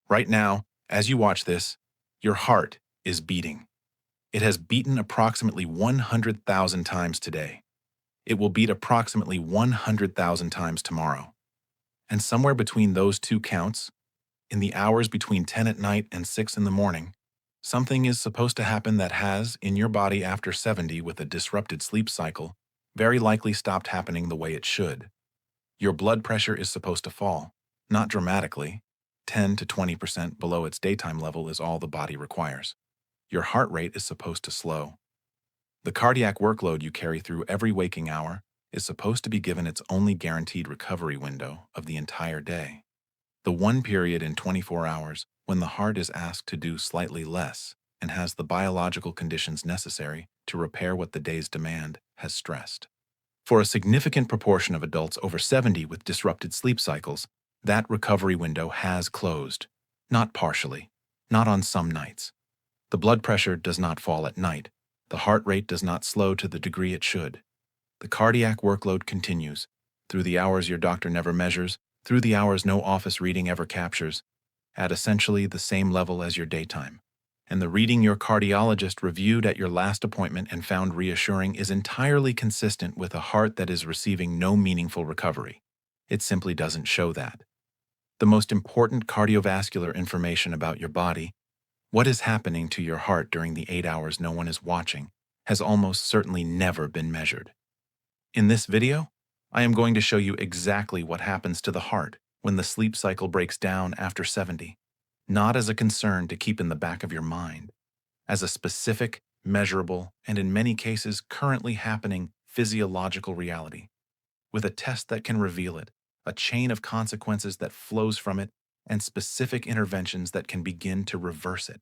Right now, as you watch this, your heart is beating. It has beaten approximately 100,000 times today. It will beat approximately 100,000 times tomorrow. And somewhere between those two counts, in the hours between 10 at night and 6 in the morning, something is supposed to happen that has, in your body after 70 with a disrupted sleep cycle, very likely stopped happening the way it should. Your blood pressure is supposed to fall, not dramatically. 10 to 20% below its daytime level is all the body requires. Your heart rate is supposed to slow. The cardiac workload you carry through every waking hour is supposed to be given its only guaranteed recovery window of the entire day. The one period in 24 hours when the heart is asked to do slightly less and has the biological conditions necessary to repair what the day's demand has stressed. For a significant proportion of adults over 70 with disrupted sleep cycles, that recovery window has closed. Not partially, not on some nights. The blood pressure does not fall at night. The heart rate does not slow to the degree it should. The cardiac workload continues, through the hours your doctor never measures, through the hours no office reading ever captures, at essentially the same level as your daytime. And the reading your cardiologist reviewed at your last appointment and found reassuring is entirely consistent with a heart that is receiving no meaningful recovery. It simply doesn't show that. The most important cardiovascular information about your body, what is happening to your heart during the 8 hours no one is watching, has almost certainly never been measured. In this video, I am going to show you exactly what happens to the heart when the sleep cycle breaks down after 70, not as a concern to keep in the back of your mind, as a specific, measurable, and in many cases currently happening physiological reality, with a test that can reveal it, a chain of consequences that flows from it, and specific interventions that can begin to reverse it.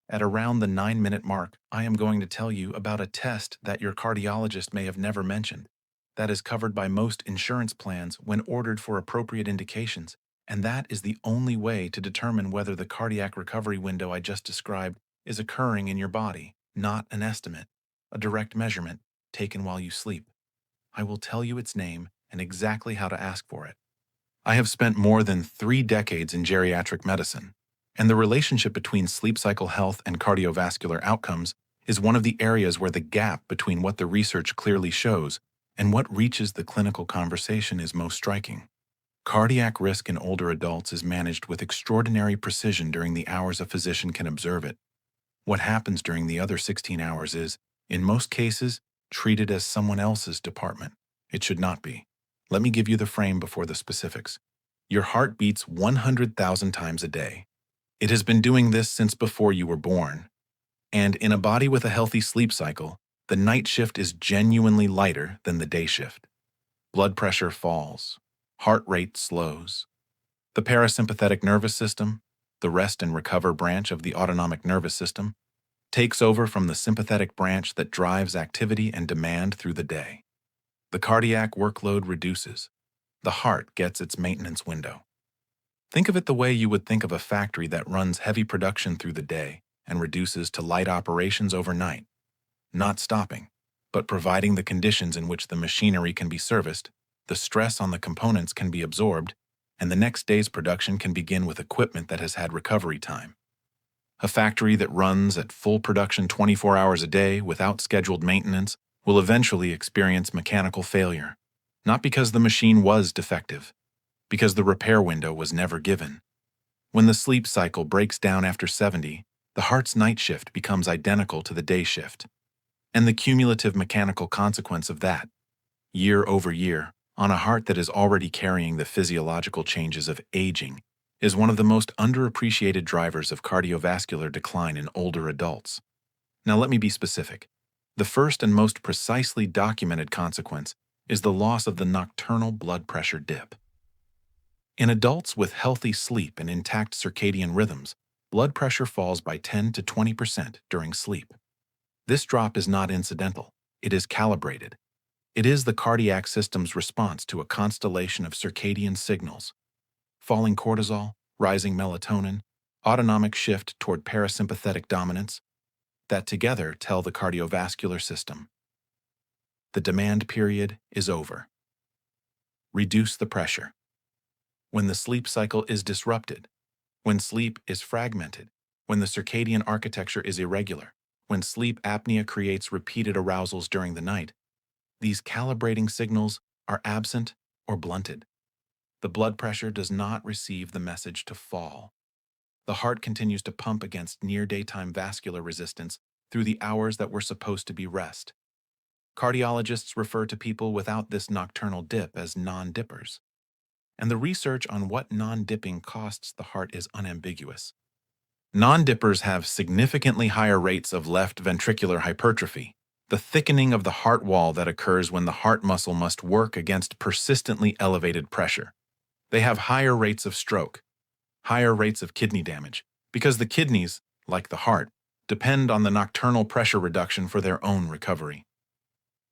At around the 9-minute mark, I am going to tell you about a test that your cardiologist may have never mentioned, that is covered by most insurance plans when ordered for appropriate indications, and that is the only way to determine whether the cardiac recovery window I just described is occurring in your body, not an estimate, a direct measurement taken while you sleep. I will tell you its name and exactly how to ask for it. I have spent more than 3 decades in geriatric medicine, and the relationship between sleep cycle health and cardiovascular outcomes is one of the areas where the gap between what the research clearly shows and what reaches the clinical conversation is most striking. Cardiac risk in older adults is managed with extraordinary precision during the hours a physician can observe it. What happens during the other 16 hours is, in most cases, treated as someone else's department. It should not be. Let me give you the frame before the specifics. Your heart beats 100,000 times a day. It has been doing this since before you were born. And in a body with a healthy sleep cycle, the night shift is genuinely lighter than the day shift. Blood pressure falls. Heart rate slows. The parasympathetic nervous system, the rest and recover branch of the autonomic nervous system, takes over from the sympathetic branch that drives activity and demand through the day. The cardiac workload reduces. The heart gets its maintenance window. Think of it the way you would think of a factory that runs heavy production through the day and reduces to light operations overnight. Not stopping, but providing the conditions in which the machinery can be serviced, the stress on the components can be absorbed, and the next day's production can begin with equipment that has had recovery time. A factory that runs at full production 24 hours a day without scheduled maintenance will eventually experience mechanical failure, not because the machine was defective, because the repair window was never given. When the sleep cycle breaks down after 70, the heart's night shift becomes identical to the day shift. And the cumulative mechanical consequence of that, year over year, on a heart that is already carrying the physiological changes of aging, is one of the most underappreciated drivers of cardiovascular decline in older adults. Now let me be specific. The first and most precisely documented consequence is the loss of the nocturnal blood pressure dip. In adults with healthy sleep and intact circadian rhythms, blood pressure falls by 10 to 20% during sleep. This drop is not incidental. It is calibrated. It is the cardiac system's response to a constellation of circadian signals: falling cortisol, rising melatonin, autonomic shift toward parasympathetic dominance, that together tell the cardiovascular system, the demand period is over. Reduce the pressure. When the sleep cycle is disrupted, when sleep is fragmented, when the circadian architecture is irregular, when sleep apnea creates repeated arousals during the night, these calibrating signals are absent or blunted. The blood pressure does not receive the message to fall. The heart continues to pump against near-daytime vascular resistance through the hours that were supposed to be rest. Cardiologists refer to people without this nocturnal dip as non-dippers. And the research on what non-dipping costs the heart is unambiguous. Non-dippers have significantly higher rates of left ventricular hypertrophy, the thickening of the heart wall that occurs when the heart muscle must work against persistently elevated pressure. They have higher rates of stroke, higher rates of kidney damage, because the kidneys, like the heart, depend on the nocturnal pressure reduction for their own recovery.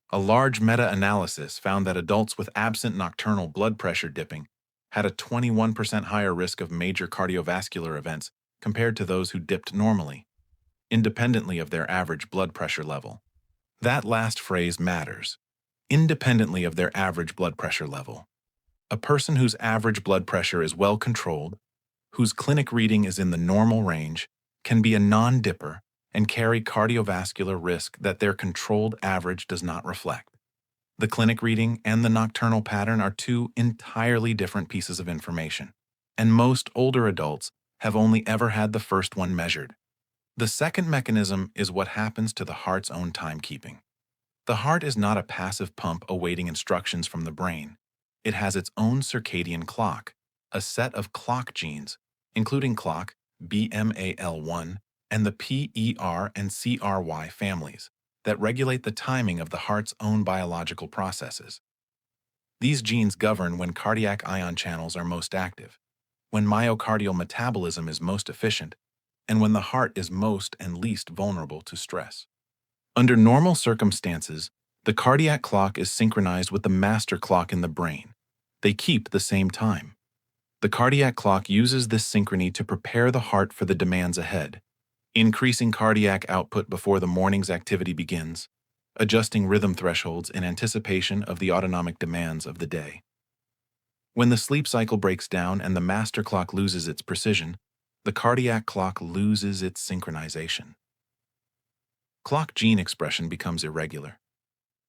A large meta-analysis found that adults with absent nocturnal blood pressure dipping had a 21% higher risk of major cardiovascular events compared to those who dipped normally, independently of their average blood pressure level. That last phrase matters. Independently of their average blood pressure level. A person whose average blood pressure is well controlled, whose clinic reading is in the normal range, can be a non-dipper and carry cardiovascular risk that their controlled average does not reflect. The clinic reading and the nocturnal pattern are two entirely different pieces of information, and most older adults have only ever had the first one measured. The second mechanism is what happens to the heart's own timekeeping. The heart is not a passive pump awaiting instructions from the brain. It has its own circadian clock, a set of clock genes, including clock, BMAL1, and the PER and CRY families, that regulate the timing of the heart's own biological processes. These genes govern when cardiac ion channels are most active, when myocardial metabolism is most efficient, and when the heart is most and least vulnerable to stress. Under normal circumstances, the cardiac clock is synchronized with the master clock in the brain. They keep the same time. The cardiac clock uses this synchrony to prepare the heart for the demands ahead, increasing cardiac output before the morning's activity begins, adjusting rhythm thresholds in anticipation of the autonomic demands of the day. When the sleep cycle breaks down and the master clock loses its precision, the cardiac clock loses its synchronization. Clock gene expression becomes irregular.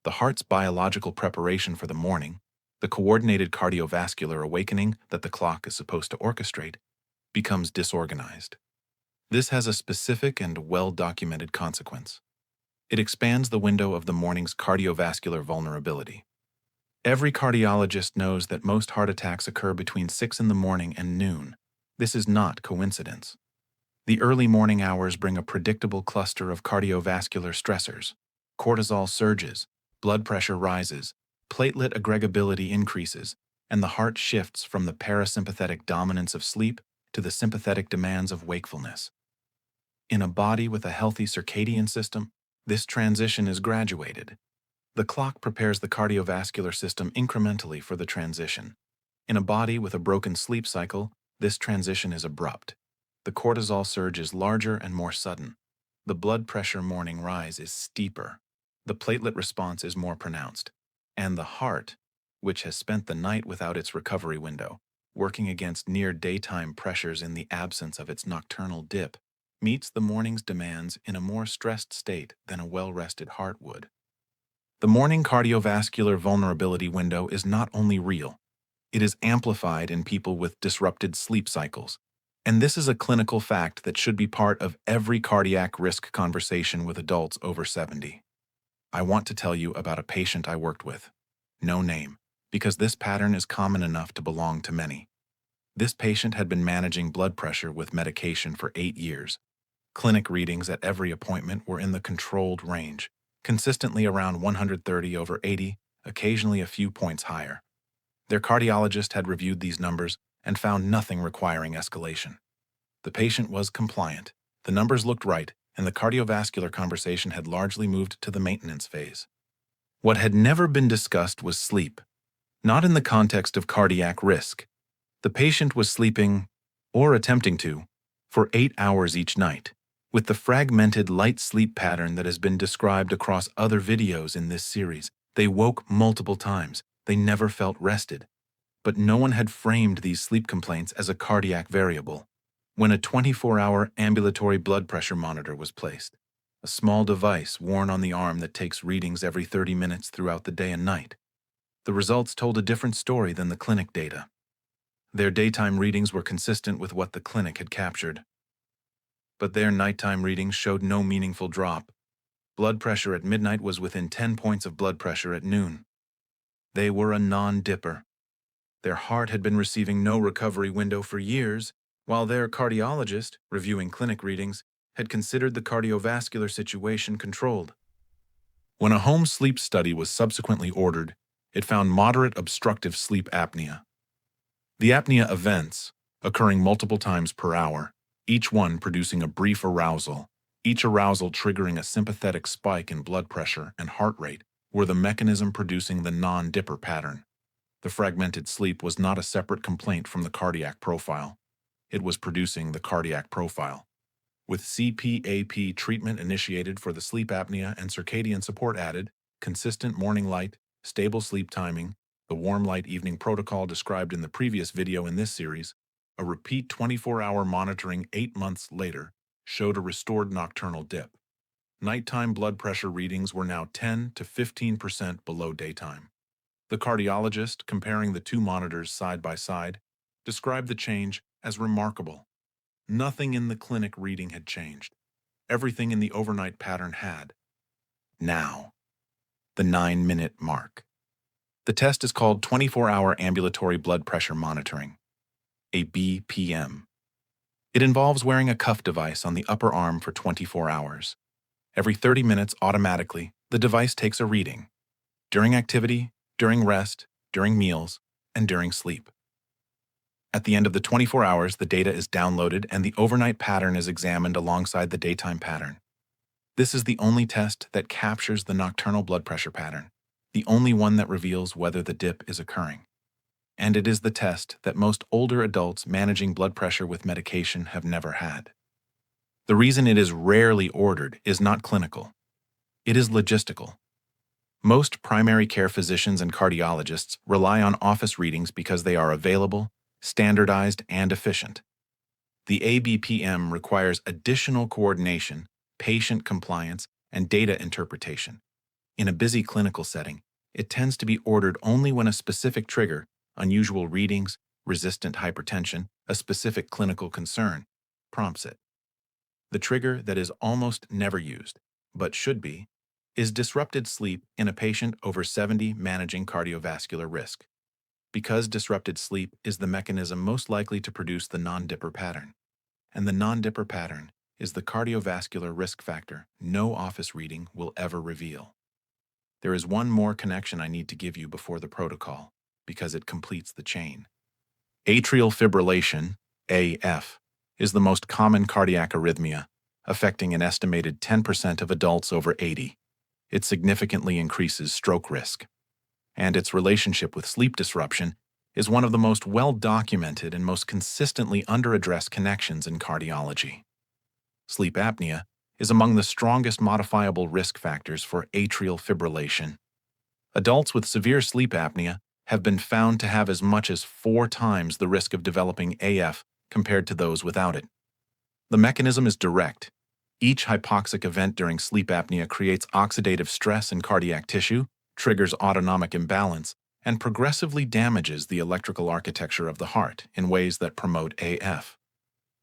The heart's biological preparation for the morning, the coordinated cardiovascular awakening that the clock is supposed to orchestrate, becomes disorganized. This has a specific and well-documented consequence. It expands the window of the morning's cardiovascular vulnerability. Every cardiologist knows that most heart attacks occur between 6 in the morning and noon. This is not coincidence. The early morning hours bring a predictable cluster of cardiovascular stressors. Cortisol surges, blood pressure rises, platelet aggregability increases, and the heart shifts from the parasympathetic dominance of sleep to the sympathetic demands of wakefulness. In a body with a healthy circadian system, this transition is graduated. The clock prepares the cardiovascular system incrementally for the transition. In a body with a broken sleep cycle, this transition is abrupt. The cortisol surge is larger and more sudden. The blood pressure morning rise is steeper. The platelet response is more pronounced. And the heart, which has spent the night without its recovery window, working against near-daytime pressures in the absence of its nocturnal dip, meets the morning's demands in a more stressed state than a well-rested heart would. The morning cardiovascular vulnerability window is not only real, it is amplified in people with disrupted sleep cycles. And this is a clinical fact that should be part of every cardiac risk conversation with adults over 70. I want to tell you about a patient I worked with. No name, because this pattern is common enough to belong to many. This patient had been managing blood pressure with medication for 8 years. Clinic readings at every appointment were in the controlled range, consistently around 130/80, occasionally a few points higher. Their cardiologist had reviewed these numbers and found nothing requiring escalation. The patient was compliant, the numbers looked right, and the cardiovascular conversation had largely moved to the maintenance phase. What had never been discussed was sleep, not in the context of cardiac risk. The patient was sleeping, or attempting to, for 8 hours each night, with the fragmented light sleep pattern that has been described across other videos in this series. They woke multiple times. They never felt rested. But no one had framed these sleep complaints as a cardiac variable. when a 24-hour ambulatory blood pressure monitor was placed, a small device worn on the arm that takes readings every 30 minutes throughout the day and night. The results told a different story than the clinic data. Their daytime readings were consistent with what the clinic had captured, but their nighttime readings showed no meaningful drop. Blood pressure at midnight was within 10 points of blood pressure at noon. They were a non-dipper. Their heart had been receiving no recovery window for years, while their cardiologist, reviewing clinic readings, had considered the cardiovascular situation controlled. When a home sleep study was subsequently ordered, it found moderate obstructive sleep apnea. The apnea events, occurring multiple times per hour, each one producing a brief arousal, each arousal triggering a sympathetic spike in blood pressure and heart rate, were the mechanism producing the non-dipper pattern. The fragmented sleep was not a separate complaint from the cardiac profile. It was producing the cardiac profile. With CPAP treatment initiated for the sleep apnea and circadian support added, consistent morning light, stable sleep timing, the warm light evening protocol described in the previous video in this series, a repeat 24-hour monitoring 8 months later showed a restored nocturnal dip. Nighttime blood pressure readings were now 10 to 15% below daytime. The cardiologist, comparing the two monitors side by side, described the change as remarkable. Nothing in the clinic reading had changed. Everything in the overnight pattern had. Now, the 9-minute mark. The test is called 24-hour ambulatory blood pressure monitoring, ABPM. It involves wearing a cuff device on the upper arm for 24 hours. Every 30 minutes automatically, the device takes a reading. During activity, during rest, during meals, and during sleep. At the end of the 24 hours, the data is downloaded and the overnight pattern is examined alongside the daytime pattern. This is the only test that captures the nocturnal blood pressure pattern, the only one that reveals whether the dip is occurring. And it is the test that most older adults managing blood pressure with medication have never had. The reason it is rarely ordered is not clinical. It is logistical. Most primary care physicians and cardiologists rely on office readings because they are available, standardized, and efficient. The ABPM requires additional coordination, patient compliance, and data interpretation. In a busy clinical setting, it tends to be ordered only when a specific trigger, unusual readings, resistant hypertension, a specific clinical concern, prompts it. The trigger that is almost never used, but should be, is disrupted sleep in a patient over 70 managing cardiovascular risk, because disrupted sleep is the mechanism most likely to produce the non-dipper pattern, and the non-dipper pattern is the cardiovascular risk factor no office reading will ever reveal. There is one more connection I need to give you before the protocol, because it completes the chain. Atrial fibrillation, AF, is the most common cardiac arrhythmia, affecting an estimated 10% of adults over 80. It significantly increases stroke risk, and its relationship with sleep disruption is one of the most well-documented and most consistently under-addressed connections in cardiology. Sleep apnea is among the strongest modifiable risk factors for atrial fibrillation. Adults with severe sleep apnea have been found to have as much as 4 times the risk of developing AF compared to those without it. The mechanism is direct. Each hypoxic event during sleep apnea creates oxidative stress in cardiac tissue, triggers autonomic imbalance, and progressively damages the electrical architecture of the heart in ways that promote AF.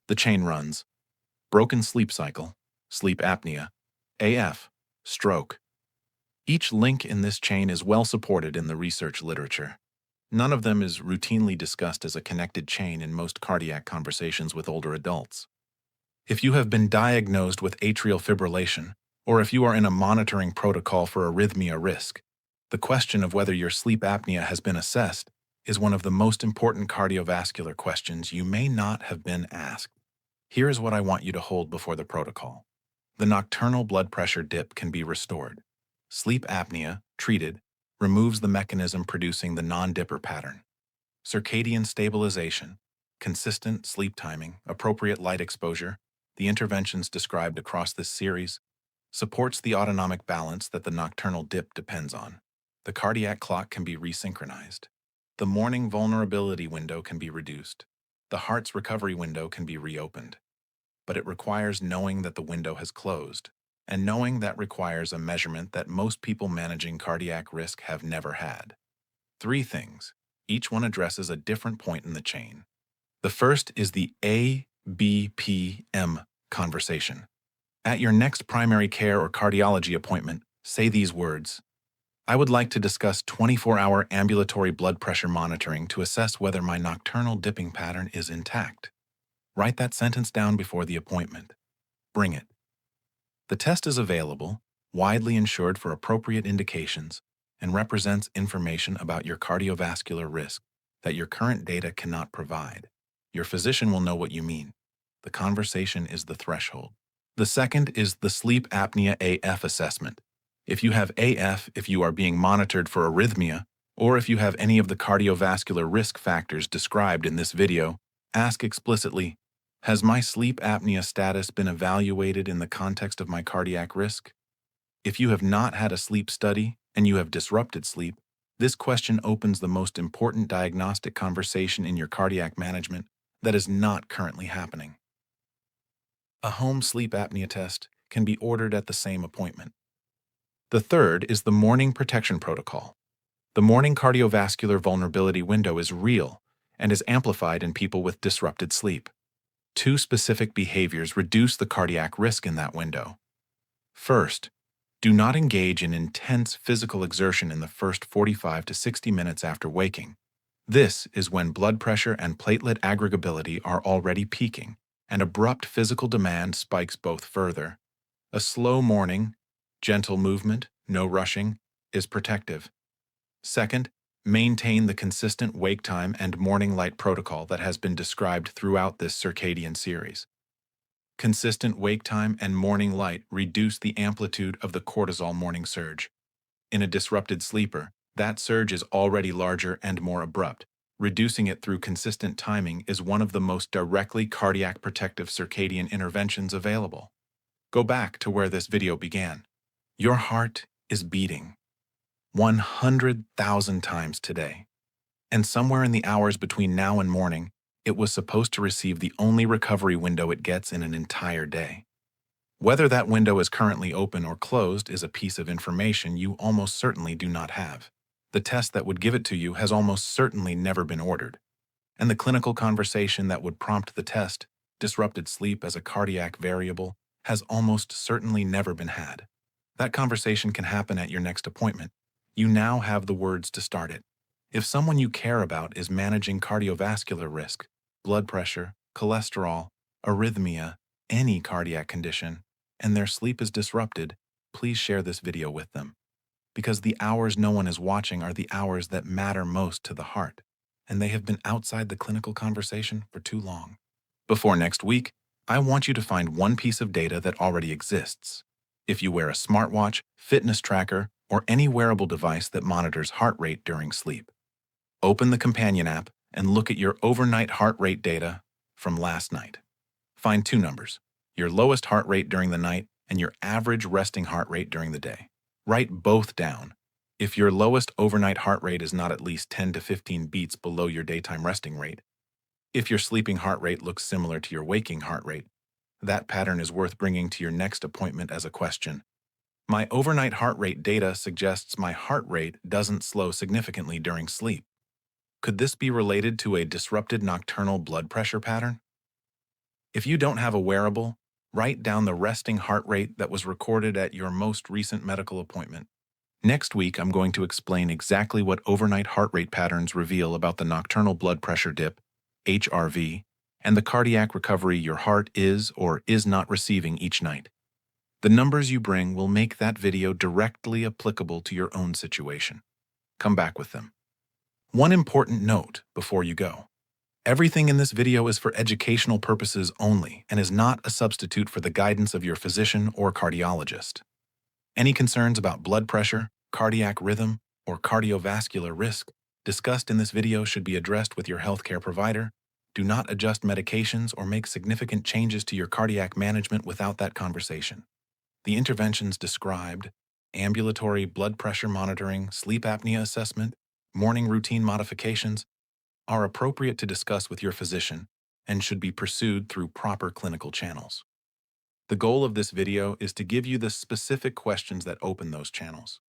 The chain runs: broken sleep cycle, sleep apnea, AF, stroke. Each link in this chain is well supported in the research literature. None of them is routinely discussed as a connected chain in most cardiac conversations with older adults. If you have been diagnosed with atrial fibrillation, or if you are in a monitoring protocol for arrhythmia risk, the question of whether your sleep apnea has been assessed is one of the most important cardiovascular questions you may not have been asked. Here is what I want you to hold before the protocol. The nocturnal blood pressure dip can be restored. Sleep apnea, treated, removes the mechanism producing the non-dipper pattern. Circadian stabilization, consistent sleep timing, appropriate light exposure, the interventions described across this series, supports the autonomic balance that the nocturnal dip depends on. The cardiac clock can be resynchronized. The morning vulnerability window can be reduced. the heart's recovery window can be reopened, but it requires knowing that the window has closed, and knowing that requires a measurement that most people managing cardiac risk have never had. Three things. Each one addresses a different point in the chain. The first is the ABPM conversation. At your next primary care or cardiology appointment, say these words: I would like to discuss 24-hour ambulatory blood pressure monitoring to assess whether my nocturnal dipping pattern is intact. Write that sentence down before the appointment. Bring it. The test is available, widely insured for appropriate indications, and represents information about your cardiovascular risk that your current data cannot provide. Your physician will know what you mean. The conversation is the threshold. The second is the sleep apnea-AF assessment. If you have AF, if you are being monitored for arrhythmia, or if you have any of the cardiovascular risk factors described in this video, ask explicitly, has my sleep apnea status been evaluated in the context of my cardiac risk? If you have not had a sleep study and you have disrupted sleep, this question opens the most important diagnostic conversation in your cardiac management that is not currently happening. A home sleep apnea test can be ordered at the same appointment. The third is the morning protection protocol. The morning cardiovascular vulnerability window is real and is amplified in people with disrupted sleep. Two specific behaviors reduce the cardiac risk in that window. First, do not engage in intense physical exertion in the first 45 to 60 minutes after waking. This is when blood pressure and platelet aggregability are already peaking, and abrupt physical demand spikes both further. A slow morning, gentle movement, no rushing, is protective. Second, maintain the consistent wake time and morning light protocol that has been described throughout this circadian series. Consistent wake time and morning light reduce the amplitude of the cortisol morning surge. In a disrupted sleeper, that surge is already larger and more abrupt. Reducing it through consistent timing is one of the most directly cardiac protective circadian interventions available. Go back to where this video began. Your heart is beating 100,000 times today. And somewhere in the hours between now and morning, it was supposed to receive the only recovery window it gets in an entire day. Whether that window is currently open or closed is a piece of information you almost certainly do not have. The test that would give it to you has almost certainly never been ordered. And the clinical conversation that would prompt the test, disrupted sleep as a cardiac variable, has almost certainly never been had. That conversation can happen at your next appointment. You now have the words to start it. If someone you care about is managing cardiovascular risk, blood pressure, cholesterol, arrhythmia, any cardiac condition, and their sleep is disrupted, please share this video with them. Because the hours no one is watching are the hours that matter most to the heart, and they have been outside the clinical conversation for too long. Before next week, I want you to find one piece of data that already exists. If you wear a smartwatch, fitness tracker, or any wearable device that monitors heart rate during sleep, open the companion app and look at your overnight heart rate data from last night. Find two numbers, your lowest heart rate during the night and your average resting heart rate during the day. Write both down. If your lowest overnight heart rate is not at least 10 to 15 beats below your daytime resting rate, if your sleeping heart rate looks similar to your waking heart rate, that pattern is worth bringing to your next appointment as a question. My overnight heart rate data suggests my heart rate doesn't slow significantly during sleep. Could this be related to a disrupted nocturnal blood pressure pattern? If you don't have a wearable, write down the resting heart rate that was recorded at your most recent medical appointment. Next week, I'm going to explain exactly what overnight heart rate patterns reveal about the nocturnal blood pressure dip, HRV, and the cardiac recovery your heart is or is not receiving each night. The numbers you bring will make that video directly applicable to your own situation. Come back with them. One important note before you go. Everything in this video is for educational purposes only and is not a substitute for the guidance of your physician or cardiologist. Any concerns about blood pressure, cardiac rhythm, or cardiovascular risk discussed in this video should be addressed with your healthcare provider. Do not adjust medications or make significant changes to your cardiac management without that conversation. The interventions described, ambulatory blood pressure monitoring, sleep apnea assessment, morning routine modifications, are appropriate to discuss with your physician and should be pursued through proper clinical channels. The goal of this video is to give you the specific questions that open those channels.